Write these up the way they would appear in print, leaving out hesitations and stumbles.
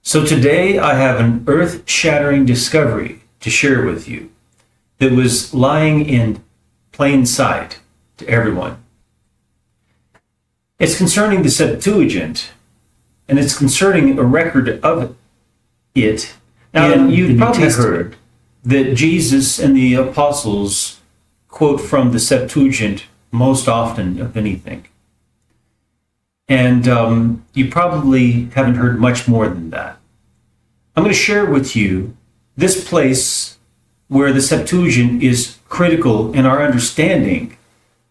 So today I have an earth-shattering discovery to share with you that was lying in plain sight to everyone. It's concerning the Septuagint, and it's concerning a record of it. Now, you've probably heard that Jesus and the apostles quote from the Septuagint most often of anything. And you probably haven't heard much more than that. I'm going to share with you this place where the Septuagint is critical in our understanding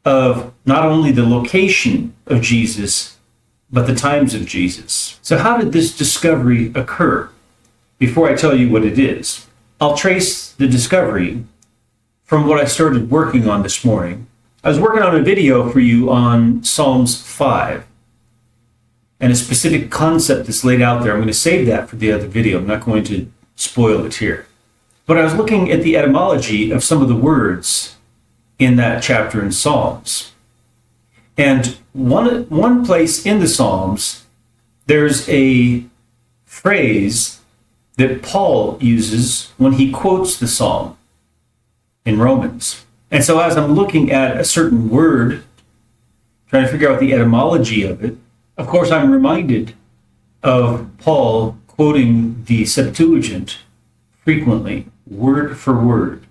of not only the location of Jesus, but the times of Jesus. So how did this discovery occur? Before I tell you what it is, I'll trace the discovery from what I started working on this morning. I was working on a video for you on Psalms 5. And a specific concept that's laid out there. I'm going to save that for the other video. I'm not going to spoil it here. But I was looking at the etymology of some of the words in that chapter in Psalms. And one place in the Psalms, there's a phrase that Paul uses when he quotes the Psalm in Romans. And so as I'm looking at a certain word, trying to figure out the etymology of it, of course, I'm reminded of Paul quoting the Septuagint frequently, word for word,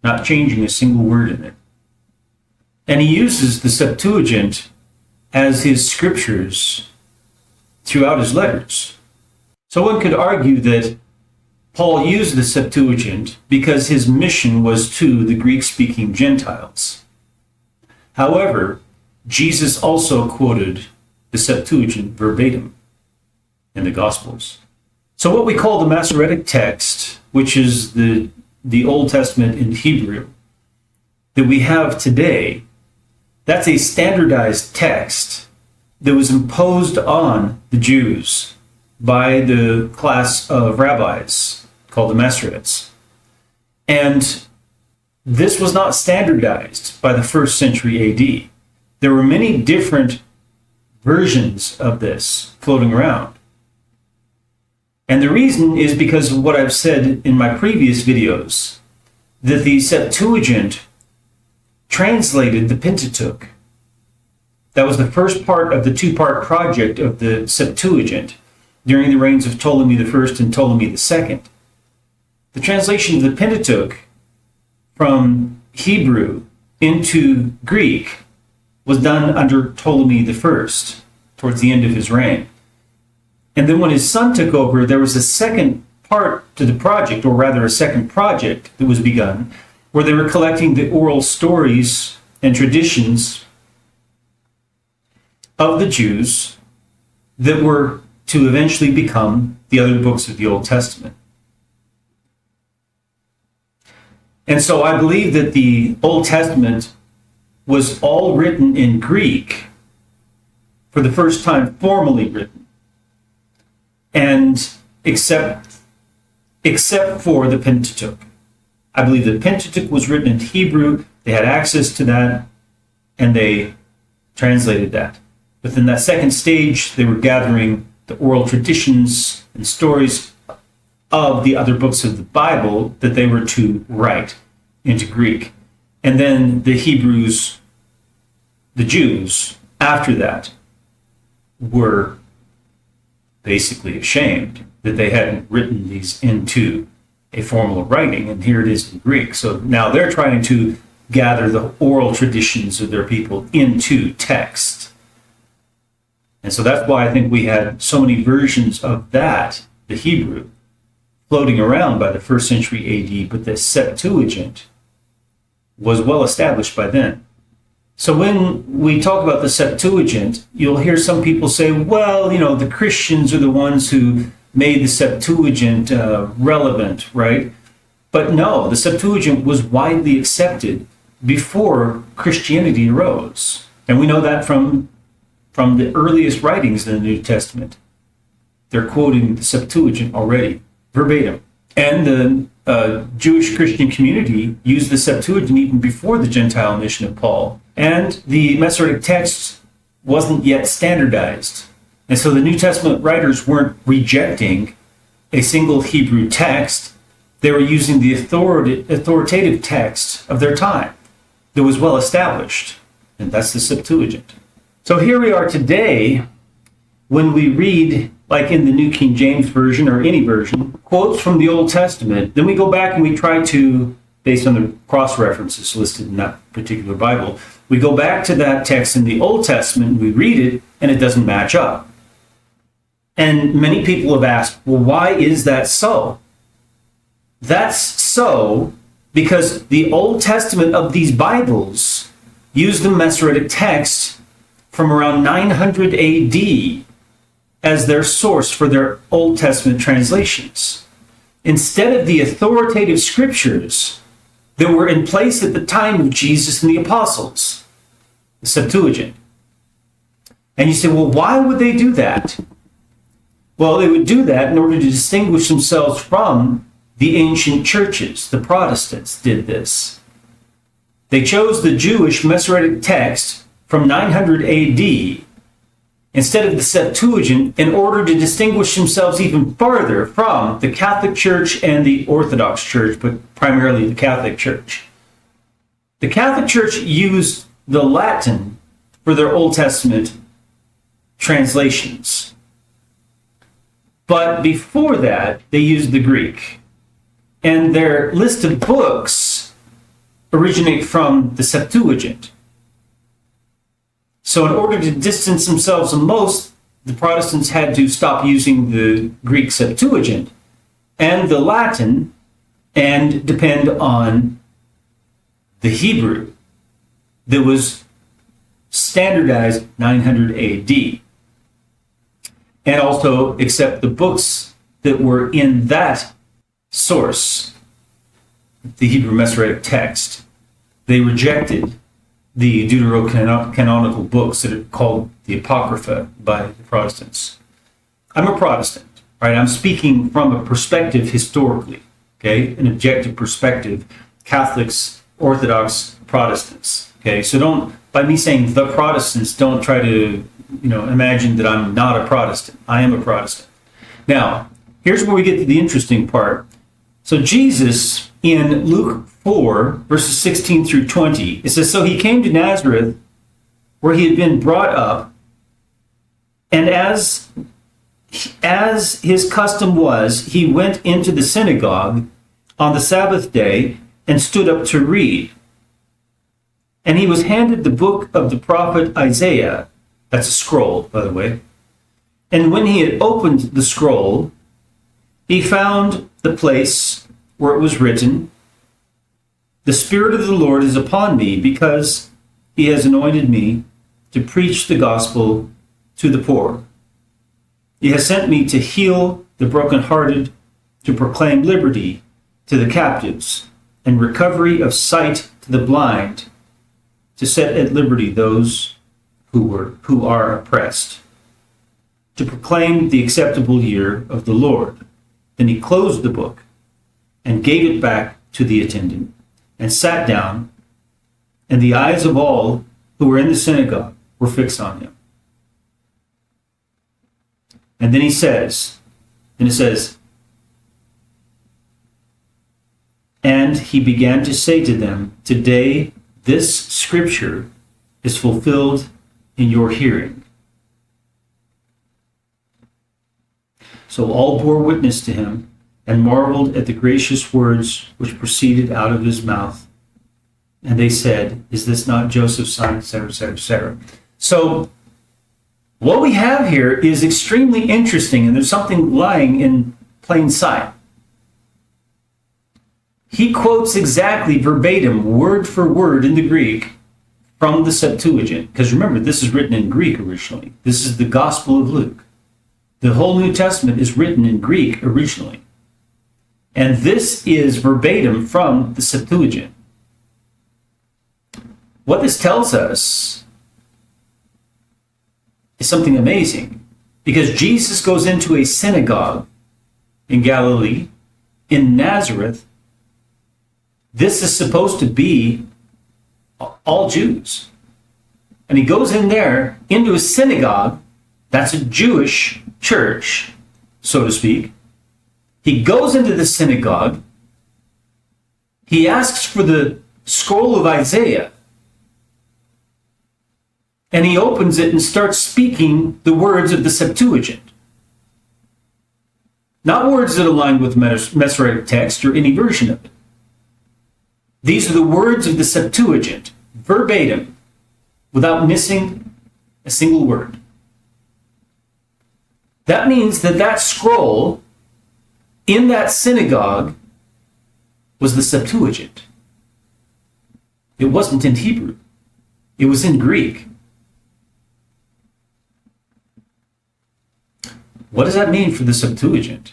not changing a single word in it. And he uses the Septuagint as his scriptures throughout his letters. So one could argue that Paul used the Septuagint because his mission was to the Greek-speaking Gentiles. However, Jesus also quoted the Septuagint verbatim in the Gospels. So what we call the Masoretic text, which is the Old Testament in Hebrew, that we have today, that's a standardized text that was imposed on the Jews by the class of rabbis called the Masoretes. And this was not standardized by the 1st century AD. There were many different versions of this floating around. And the reason is because of what I've said in my previous videos, that the Septuagint translated the Pentateuch. That was the first part of the two-part project of the Septuagint during the reigns of Ptolemy I and Ptolemy II. The translation of the Pentateuch from Hebrew into Greek was done under Ptolemy I, towards the end of his reign. And then when his son took over, there was a second part to the project, or rather a second project that was begun, where they were collecting the oral stories and traditions of the Jews that were to eventually become the other books of the Old Testament. And so I believe that the Old Testament was all written in Greek for the first time, formally written, and except for the Pentateuch. I believe the Pentateuch was written in Hebrew. They had access to that, and they translated that. But in that second stage, they were gathering the oral traditions and stories of the other books of the Bible that they were to write into Greek. And then the Hebrews, the Jews, after that, were basically ashamed that they hadn't written these into a formal writing, and here it is in Greek. So now they're trying to gather the oral traditions of their people into text. And so that's why I think we had so many versions of that, the Hebrew, floating around by the 1st century AD, but the Septuagint was well established by then. So when we talk about the Septuagint, you'll hear some people say, well, the Christians are the ones who made the Septuagint relevant, right? But no, the Septuagint was widely accepted before Christianity arose. And we know that from the earliest writings in the New Testament. They're quoting the Septuagint already, verbatim. And the Jewish Christian community used the Septuagint even before the Gentile mission of Paul. And the Masoretic text wasn't yet standardized. And so the New Testament writers weren't rejecting a single Hebrew text. They were using the authoritative text of their time that was well established, and that's the Septuagint. So here we are today when we read, like in the New King James Version or any version, quotes from the Old Testament. Then we go back and we try to, based on the cross-references listed in that particular Bible, we go back to that text in the Old Testament, we read it, and it doesn't match up. And many people have asked, well, why is that so? That's so because the Old Testament of these Bibles used the Masoretic text from around 900 AD as their source for their Old Testament translations, instead of the authoritative scriptures that were in place at the time of Jesus and the apostles, the Septuagint. And you say, well, why would they do that? Well, they would do that in order to distinguish themselves from the ancient churches. The Protestants did this. They chose the Jewish Masoretic text from 900 AD instead of the Septuagint in order to distinguish themselves even farther from the Catholic Church and the Orthodox Church, but primarily the Catholic Church. The Catholic Church used the Latin for their Old Testament translations. But before that, they used the Greek. And their list of books originate from the Septuagint. So in order to distance themselves the most, the Protestants had to stop using the Greek Septuagint and the Latin and depend on the Hebrew that was standardized 900 AD. And also accept the books that were in that source, the Hebrew Masoretic text. They rejected the deuterocanonical books that are called the Apocrypha by the Protestants. I'm a Protestant, right? I'm speaking from a perspective historically, okay? An objective perspective. Catholics, Orthodox, Protestants, okay? So don't, by me saying the Protestants, don't try to, imagine that I'm not a Protestant. I am a Protestant. Now, here's where we get to the interesting part. So Jesus, in Luke 4, verses 16 through 20, it says, so he came to Nazareth, where he had been brought up, and as his custom was, he went into the synagogue on the Sabbath day and stood up to read. And he was handed the book of the prophet Isaiah. That's a scroll, by the way. And when he had opened the scroll, he found the place where it was written, the Spirit of the Lord is upon me, because he has anointed me to preach the gospel to the poor. He has sent me to heal the brokenhearted, to proclaim liberty to the captives, and recovery of sight to the blind, to set at liberty those who are oppressed, to proclaim the acceptable year of the Lord. Then he closed the book and gave it back to the attendant and sat down, and the eyes of all who were in the synagogue were fixed on him. And then it says, and he began to say to them, today this scripture is fulfilled in your hearing. So all bore witness to him and marveled at the gracious words which proceeded out of his mouth. And they said, is this not Joseph's son, etc., etc., etc. So what we have here is extremely interesting, and there's something lying in plain sight. He quotes exactly verbatim, word for word in the Greek, from the Septuagint. Because remember, this is written in Greek originally. This is the Gospel of Luke. The whole New Testament is written in Greek originally. And this is verbatim from the Septuagint. What this tells us is something amazing. Because Jesus goes into a synagogue in Galilee, in Nazareth. This is supposed to be all Jews. And he goes in there into a synagogue, that's a Jewish church, so to speak, He goes into the synagogue. He asks for the scroll of Isaiah. And he opens it and starts speaking the words of the Septuagint. Not words that align with Masoretic text or any version of it. These are the words of the Septuagint, verbatim, without missing a single word. That means that that scroll in that synagogue was the Septuagint. It wasn't in Hebrew. It was in Greek. What does that mean for the Septuagint?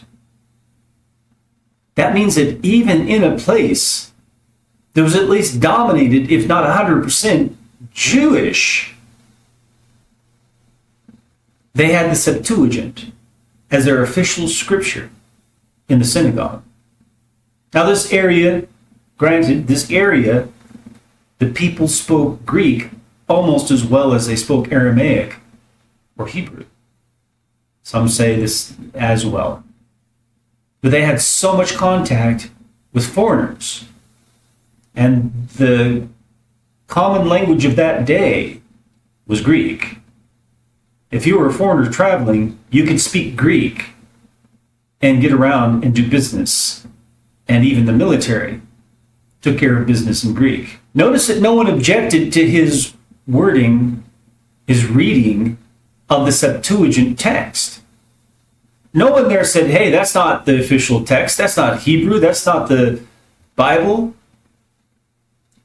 That means that even in a place that was at least dominated, if not 100% Jewish, they had the Septuagint as their official scripture in the synagogue. Now this area, granted, the people spoke Greek almost as well as they spoke Aramaic or Hebrew. Some say this as well. But they had so much contact with foreigners. And the common language of that day was Greek. If you were a foreigner traveling, you could speak Greek and get around and do business. And even the military took care of business in Greek. Notice that no one objected to his wording, his reading of the Septuagint text. No one there said, hey, that's not the official text. That's not Hebrew. That's not the Bible.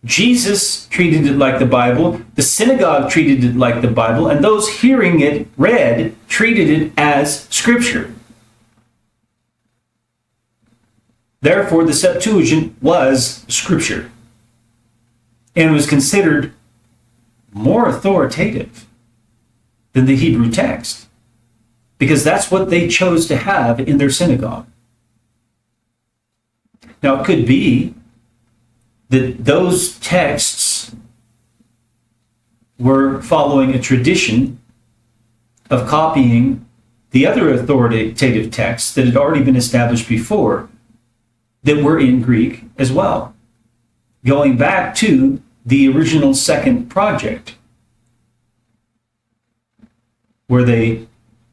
Jesus treated it like the Bible. The synagogue treated it like the Bible. And those hearing it read treated it as Scripture. Therefore, the Septuagint was Scripture and was considered more authoritative than the Hebrew text, because that's what they chose to have in their synagogue. Now, it could be that those texts were following a tradition of copying the other authoritative texts that had already been established before that were in Greek as well, going back to the original second project, where they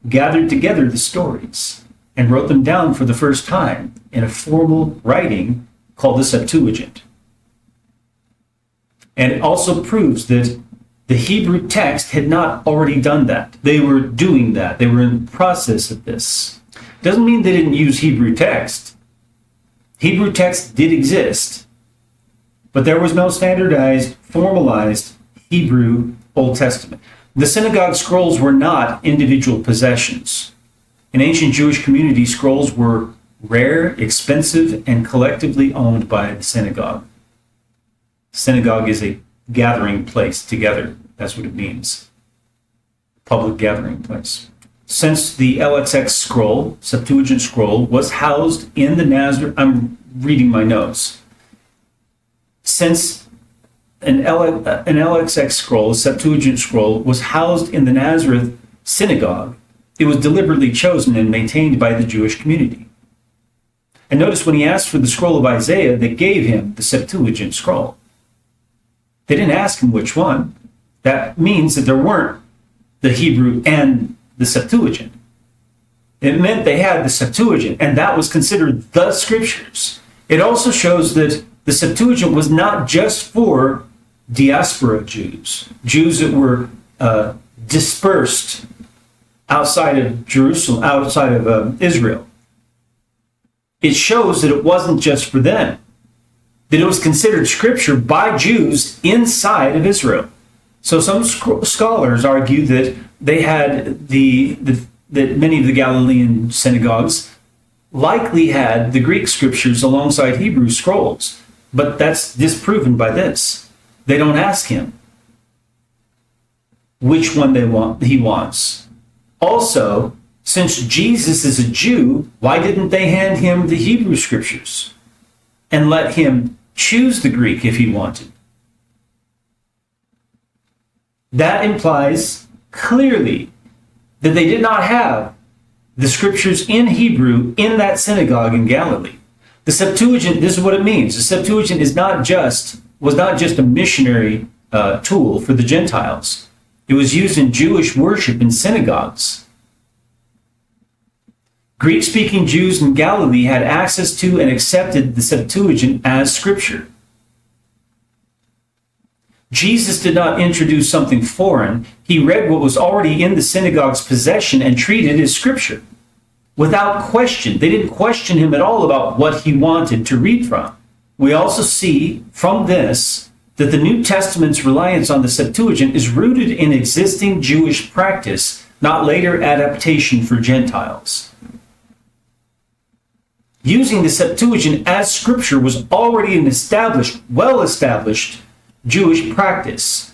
gathered together the stories and wrote them down for the first time in a formal writing called the Septuagint. And it also proves that the Hebrew text had not already done that. They were doing that. They were in the process of this. Doesn't mean they didn't use Hebrew text. Hebrew text did exist, but there was no standardized, formalized Hebrew Old Testament. The synagogue scrolls were not individual possessions. In ancient Jewish communities, scrolls were rare, expensive, and collectively owned by the synagogue. Synagogue is a gathering place together. That's what it means. Public gathering place. Since the LXX scroll, Septuagint scroll, was housed in the Nazareth, I'm reading my notes. Since an LXX scroll, a Septuagint scroll, was housed in the Nazareth synagogue, it was deliberately chosen and maintained by the Jewish community. And notice when he asked for the scroll of Isaiah, they gave him the Septuagint scroll. They didn't ask him which one. That means that there weren't the Hebrew and the Septuagint. It meant they had the Septuagint, and that was considered the scriptures. It also shows that the Septuagint was not just for diaspora Jews, Jews that were dispersed outside of Jerusalem, outside of Israel. It shows that it wasn't just for them, that it was considered scripture by Jews inside of Israel. So some scholars argue that they had that many of the Galilean synagogues likely had the Greek scriptures alongside Hebrew scrolls, but that's disproven by this. They don't ask him which one he wants. Also, since Jesus is a Jew, why didn't they hand him the Hebrew scriptures and let him choose the Greek if he wanted? That implies clearly that they did not have the scriptures in Hebrew in that synagogue in Galilee. The Septuagint, this is what it means. The Septuagint was not just a missionary tool for the Gentiles. It was used in Jewish worship in synagogues. Greek-speaking Jews in Galilee had access to and accepted the Septuagint as scripture. Jesus did not introduce something foreign. He read what was already in the synagogue's possession and treated it as scripture. Without question. They didn't question him at all about what he wanted to read from. We also see from this that the New Testament's reliance on the Septuagint is rooted in existing Jewish practice, not later adaptation for Gentiles. Using the Septuagint as scripture was already an well-established Jewish practice.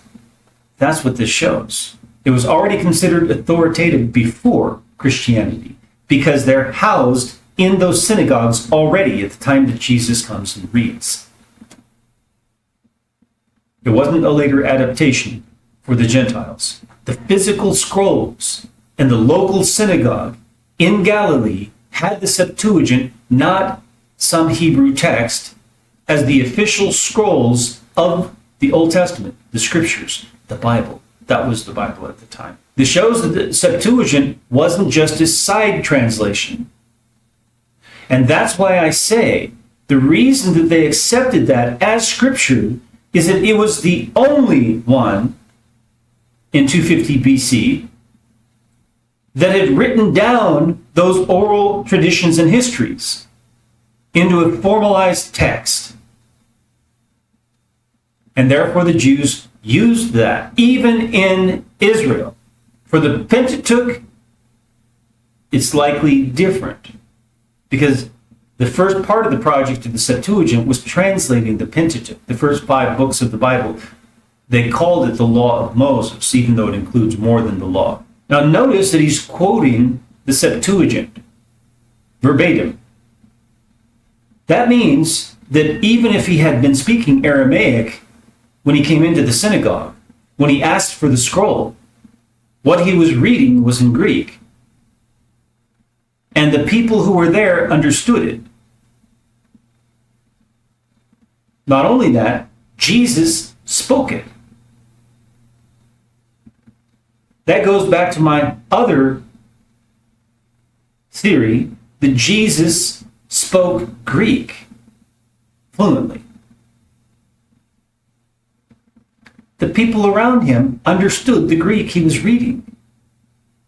That's what this shows. It was already considered authoritative before Christianity because they're housed in those synagogues already at the time that Jesus comes and reads. It wasn't a later adaptation for the Gentiles. The physical scrolls in the local synagogue in Galilee had the Septuagint, not some Hebrew text, as the official scrolls of the Old Testament, the scriptures, the Bible. That was the Bible at the time. This shows that the Septuagint wasn't just a side translation. And that's why I say the reason that they accepted that as scripture is that it was the only one in 250 BC that had written down those oral traditions and histories into a formalized text. And therefore the Jews used that, even in Israel. For the Pentateuch, it's likely different, because the first part of the project of the Septuagint was translating the Pentateuch, the first 5 books of the Bible. They called it the Law of Moses, even though it includes more than the law. Now notice that he's quoting the Septuagint verbatim. That means that even if he had been speaking Aramaic when he came into the synagogue, when he asked for the scroll, what he was reading was in Greek. And the people who were there understood it. Not only that, Jesus spoke it. That goes back to my other theory that Jesus spoke Greek fluently. The people around him understood the Greek he was reading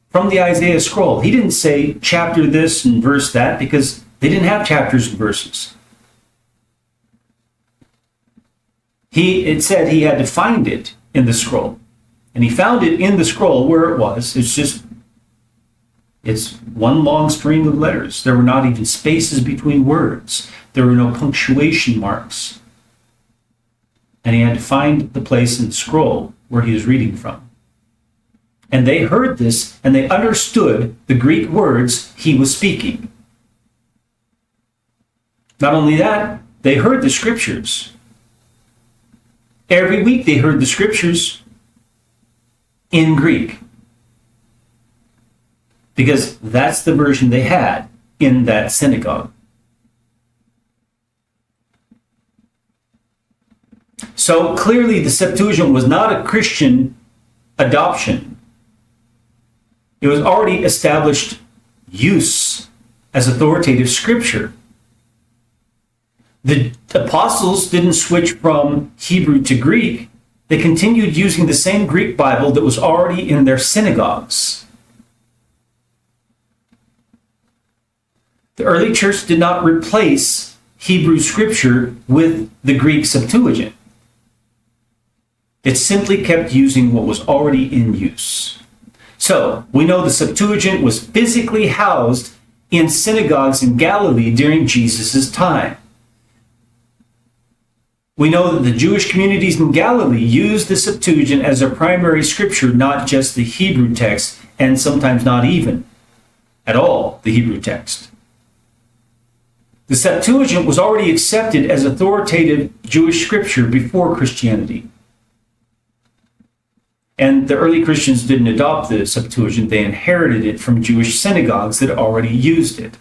from the Isaiah scroll. He didn't say chapter this and verse that because they didn't have chapters and verses. It said he had to find it in the scroll. And he found it in the scroll where it was. It's one long string of letters. There were not even spaces between words. There were no punctuation marks. And he had to find the place in the scroll where he was reading from. And they heard this and they understood the Greek words he was speaking. Not only that, they heard the scriptures. Every week they heard the scriptures in Greek, because that's the version they had in that synagogue. So clearly the Septuagint was not a Christian adoption. It was already established use as authoritative scripture. The apostles didn't switch from Hebrew to Greek. They continued using the same Greek Bible that was already in their synagogues. The early church did not replace Hebrew scripture with the Greek Septuagint. It simply kept using what was already in use. So, we know the Septuagint was physically housed in synagogues in Galilee during Jesus' time. We know that the Jewish communities in Galilee used the Septuagint as their primary scripture, not just the Hebrew text, and sometimes not even at all the Hebrew text. The Septuagint was already accepted as authoritative Jewish scripture before Christianity. And the early Christians didn't adopt the Septuagint. They inherited it from Jewish synagogues that already used it.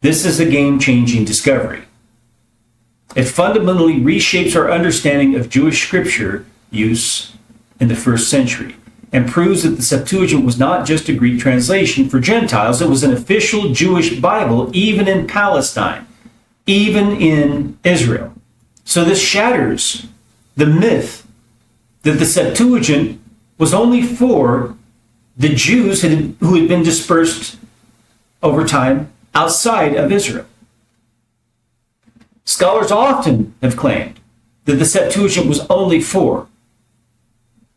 This is a game-changing discovery. It fundamentally reshapes our understanding of Jewish scripture use in the first century and proves that the Septuagint was not just a Greek translation for Gentiles. It was an official Jewish Bible, even in Palestine, even in Israel. So this shatters the myth that the Septuagint was only for the Jews who had been dispersed over time outside of Israel. Scholars often have claimed that the Septuagint was only for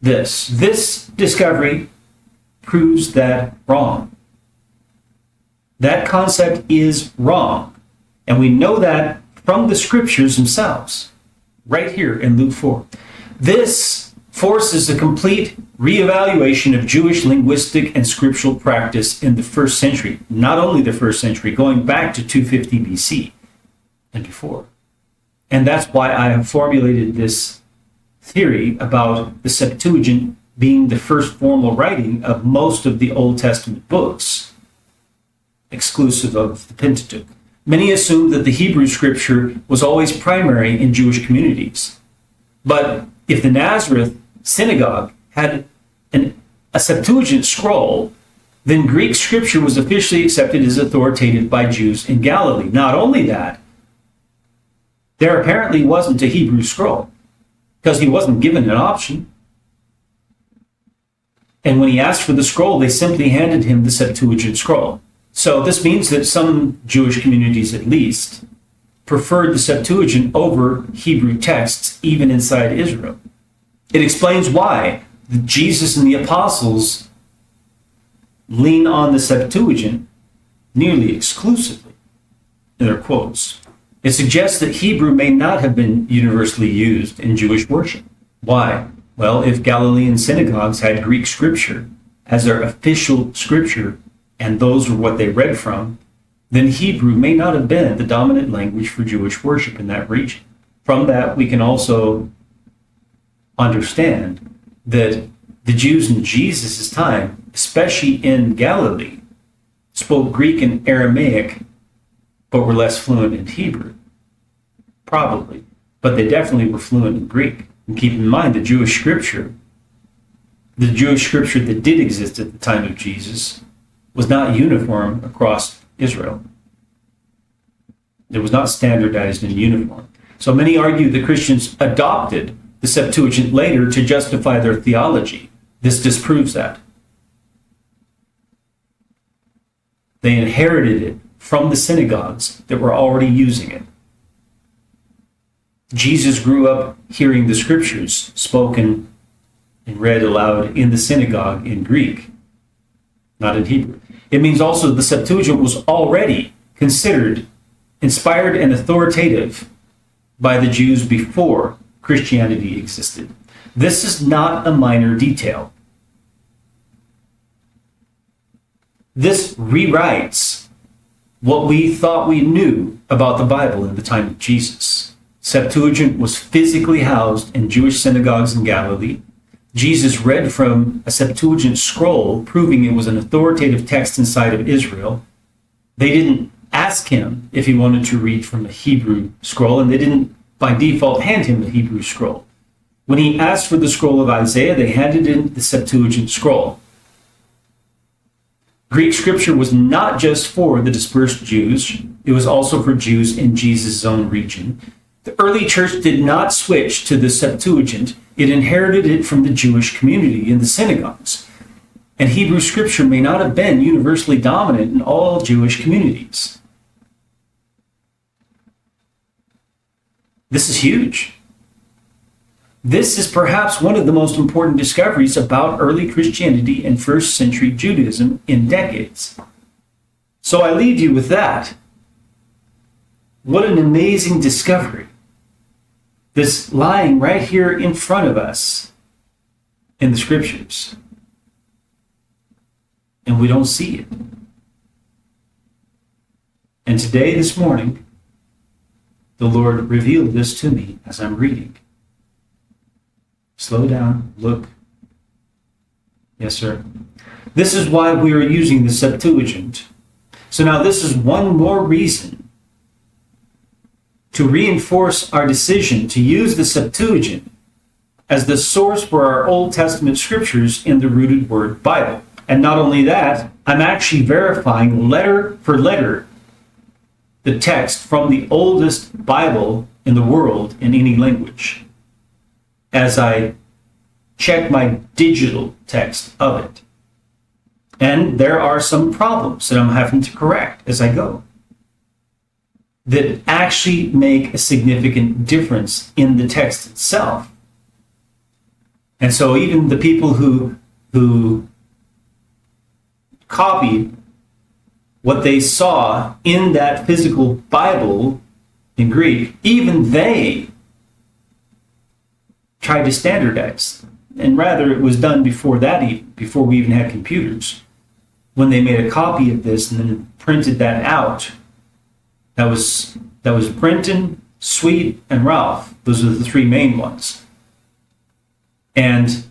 this. This discovery proves that wrong. That concept is wrong. And we know that from the scriptures themselves, right here in Luke 4. This forces a complete reevaluation of Jewish linguistic and scriptural practice in the first century. Not only the first century, going back to 250 BC and before. And that's why I have formulated this theory about the Septuagint being the first formal writing of most of the Old Testament books, exclusive of the Pentateuch. Many assume that the Hebrew scripture was always primary in Jewish communities. But if the Nazareth synagogue had a Septuagint scroll, then Greek scripture was officially accepted as authoritative by Jews in Galilee. Not only that, there apparently wasn't a Hebrew scroll because he wasn't given an option. And when he asked for the scroll, they simply handed him the Septuagint scroll. So this means that some Jewish communities, at least, preferred the Septuagint over Hebrew texts, even inside Israel. It explains why Jesus and the apostles lean on the Septuagint nearly exclusively in their quotes. It suggests that Hebrew may not have been universally used in Jewish worship. Why? Well, if Galilean synagogues had Greek scripture as their official scripture, and those were what they read from, then Hebrew may not have been the dominant language for Jewish worship in that region. From that, we can also understand that the Jews in Jesus' time, especially in Galilee, spoke Greek and Aramaic, but were less fluent in Hebrew. Probably. But they definitely were fluent in Greek. And keep in mind, the Jewish scripture that did exist at the time of Jesus was not uniform across Israel. It was not standardized and uniform. So many argue that Christians adopted the Septuagint later to justify their theology. This disproves that. They inherited it from the synagogues that were already using it. Jesus grew up hearing the scriptures spoken and read aloud in the synagogue in Greek, not in Hebrew. It means also the Septuagint was already considered inspired and authoritative by the Jews before Christianity existed. This is not a minor detail. This rewrites what we thought we knew about the Bible in the time of Jesus. Septuagint was physically housed in Jewish synagogues in Galilee. Jesus read from a Septuagint scroll, proving it was an authoritative text inside of Israel. They didn't ask him if he wanted to read from a Hebrew scroll, and they didn't, by default, hand him the Hebrew scroll. When he asked for the scroll of Isaiah, they handed him the Septuagint scroll. Greek scripture was not just for the dispersed Jews, it was also for Jews in Jesus' own region. The early church did not switch to the Septuagint. It inherited it from the Jewish community in the synagogues. And Hebrew scripture may not have been universally dominant in all Jewish communities. This is huge. This is perhaps one of the most important discoveries about early Christianity and first century Judaism in decades. So I leave you with that. What an amazing discovery. This lying right here in front of us in the scriptures. And we don't see it. And today, this morning, the Lord revealed this to me as I'm reading. Slow down, look, Yes, sir. This is why we are using the Septuagint. So now this is one more reason to reinforce our decision to use the Septuagint as the source for our Old Testament scriptures in the rooted word Bible. And not only that, I'm actually verifying letter for letter the text from the oldest Bible in the world in any language as I check my digital text of it. And there are some problems that I'm having to correct as I go that actually make a significant difference in the text itself. And so even the people who copied what they saw in that physical Bible in Greek, even they tried to standardize. And rather, it was done before that, even before we even had computers. When they made a copy of this and then printed that out, that was Brenton, Sweet, and Ralph. Those are the three main ones. And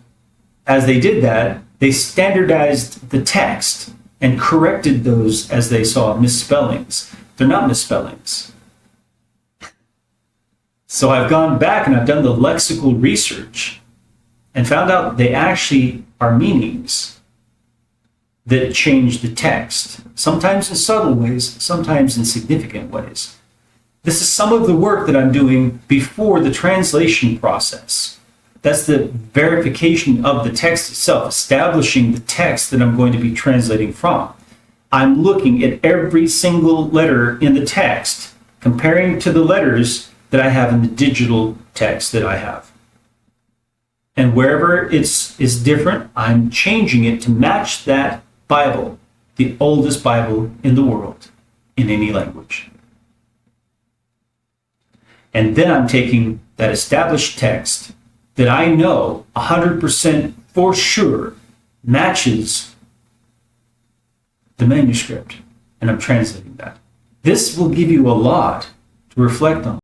as they did that, they standardized the text and corrected those as they saw misspellings. They're not misspellings. So I've gone back and I've done the lexical research and found out they actually are meanings that change the text, sometimes in subtle ways, sometimes in significant ways. This is some of the work that I'm doing before the translation process. That's the verification of the text itself, establishing the text that I'm going to be translating from. I'm looking at every single letter in the text, comparing to the letters that I have in the digital text that I have. And wherever it's different, I'm changing it to match that Bible, the oldest Bible in the world, in any language. And then I'm taking that established text that I know 100% for sure matches the manuscript, and I'm translating that. This will give you a lot to reflect on.